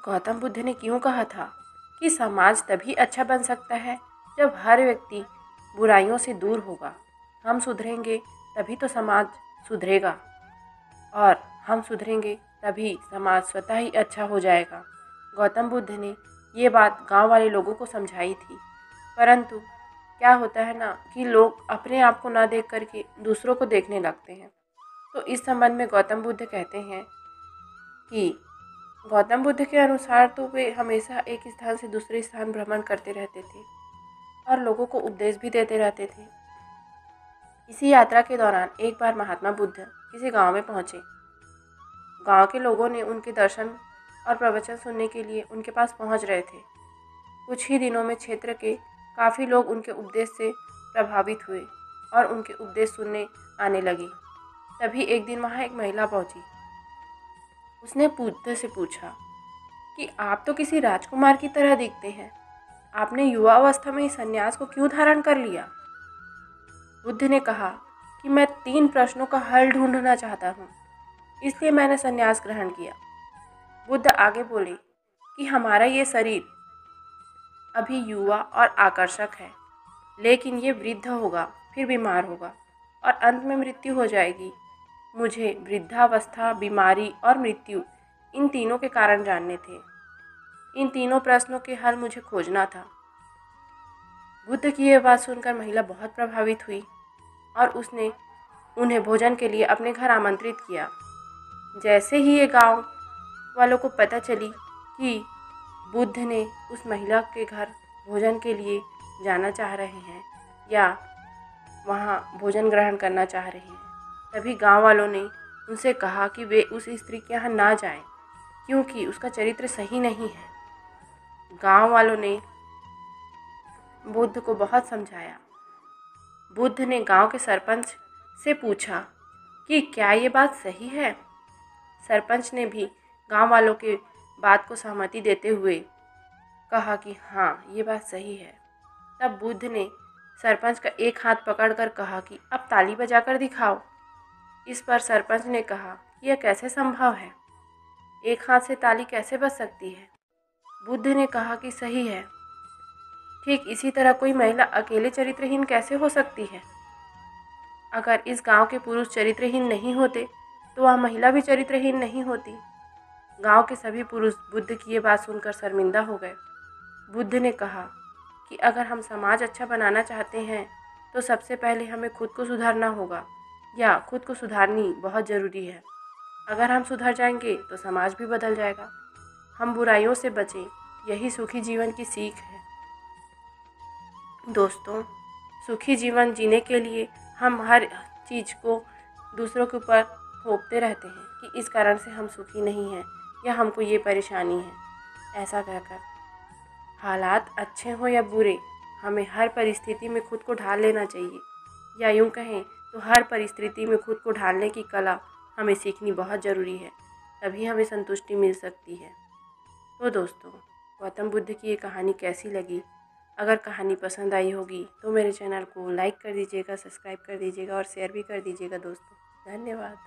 गौतम बुद्ध ने क्यों कहा था कि समाज तभी अच्छा बन सकता है जब हर व्यक्ति बुराइयों से दूर होगा। हम सुधरेंगे तभी तो समाज सुधरेगा और हम सुधरेंगे तभी समाज स्वतः ही अच्छा हो जाएगा। गौतम बुद्ध ने ये बात गांव वाले लोगों को समझाई थी, परंतु क्या होता है ना कि लोग अपने आप को ना देख करके दूसरों को देखने लगते हैं। तो इस संबंध में गौतम बुद्ध कहते हैं कि गौतम बुद्ध के अनुसार तो वे हमेशा एक स्थान से दूसरे स्थान भ्रमण करते रहते थे और लोगों को उपदेश भी देते रहते थे। इसी यात्रा के दौरान एक बार महात्मा बुद्ध किसी गांव में पहुंचे। गांव के लोगों ने उनके दर्शन और प्रवचन सुनने के लिए उनके पास पहुंच रहे थे। कुछ ही दिनों में क्षेत्र के काफ़ी लोग उनके उपदेश से प्रभावित हुए और उनके उपदेश सुनने आने लगे। तभी एक दिन वहाँ एक महिला पहुंची। उसने बुद्ध से पूछा कि आप तो किसी राजकुमार की तरह दिखते हैं, आपने युवा अवस्था में इस संन्यास को क्यों धारण कर लिया? बुद्ध ने कहा कि मैं 3 प्रश्नों का हल ढूंढना चाहता हूँ, इसलिए मैंने संन्यास ग्रहण किया। बुद्ध आगे बोले कि हमारा ये शरीर अभी युवा और आकर्षक है, लेकिन ये वृद्ध होगा, फिर बीमार होगा और अंत में मृत्यु हो जाएगी। मुझे वृद्धावस्था, बीमारी और मृत्यु, इन तीनों के कारण जानने थे। इन तीनों प्रश्नों के हल मुझे खोजना था। बुद्ध की यह बात सुनकर महिला बहुत प्रभावित हुई और उसने उन्हें भोजन के लिए अपने घर आमंत्रित किया। जैसे ही ये गांव वालों को पता चली कि बुद्ध ने उस महिला के घर भोजन के लिए जाना चाह रहे हैं या वहाँ भोजन ग्रहण करना चाह रहे हैं, तभी गांव वालों ने उनसे कहा कि वे उस स्त्री के यहाँ ना जाएं, क्योंकि उसका चरित्र सही नहीं है। गांव वालों ने बुद्ध को बहुत समझाया। बुद्ध ने गांव के सरपंच से पूछा कि क्या ये बात सही है। सरपंच ने भी गांव वालों के बात को सहमति देते हुए कहा कि हाँ, ये बात सही है। तब बुद्ध ने सरपंच का एक हाथ पकड़कर कहा कि अब ताली बजाकर दिखाओ। इस पर सरपंच ने कहा कि यह कैसे संभव है, एक हाथ से ताली कैसे बज सकती है। बुद्ध ने कहा कि सही है। ठीक इसी तरह कोई महिला अकेले चरित्रहीन कैसे हो सकती है? अगर इस गांव के पुरुष चरित्रहीन नहीं होते तो वह महिला भी चरित्रहीन नहीं होती। गांव के सभी पुरुष बुद्ध की ये बात सुनकर शर्मिंदा हो गए। बुद्ध ने कहा कि अगर हम समाज अच्छा बनाना चाहते हैं तो सबसे पहले हमें खुद को सुधारना होगा, या खुद को सुधारनी बहुत ज़रूरी है। अगर हम सुधर जाएंगे तो समाज भी बदल जाएगा। हम बुराइयों से बचें, यही सुखी जीवन की सीख है। दोस्तों, सुखी जीवन जीने के लिए हम हर चीज़ को दूसरों के ऊपर थोपते रहते हैं कि इस कारण से हम सुखी नहीं हैं या हमको ये परेशानी है। ऐसा कहकर हालात अच्छे हों या बुरे, हमें हर परिस्थिति में खुद को ढाल लेना चाहिए, या यूँ कहें तो हर परिस्थिति में खुद को ढालने की कला हमें सीखनी बहुत ज़रूरी है, तभी हमें संतुष्टि मिल सकती है। तो दोस्तों, गौतम बुद्ध की ये कहानी कैसी लगी? अगर कहानी पसंद आई होगी तो मेरे चैनल को लाइक कर दीजिएगा, सब्सक्राइब कर दीजिएगा और शेयर भी कर दीजिएगा दोस्तों। धन्यवाद।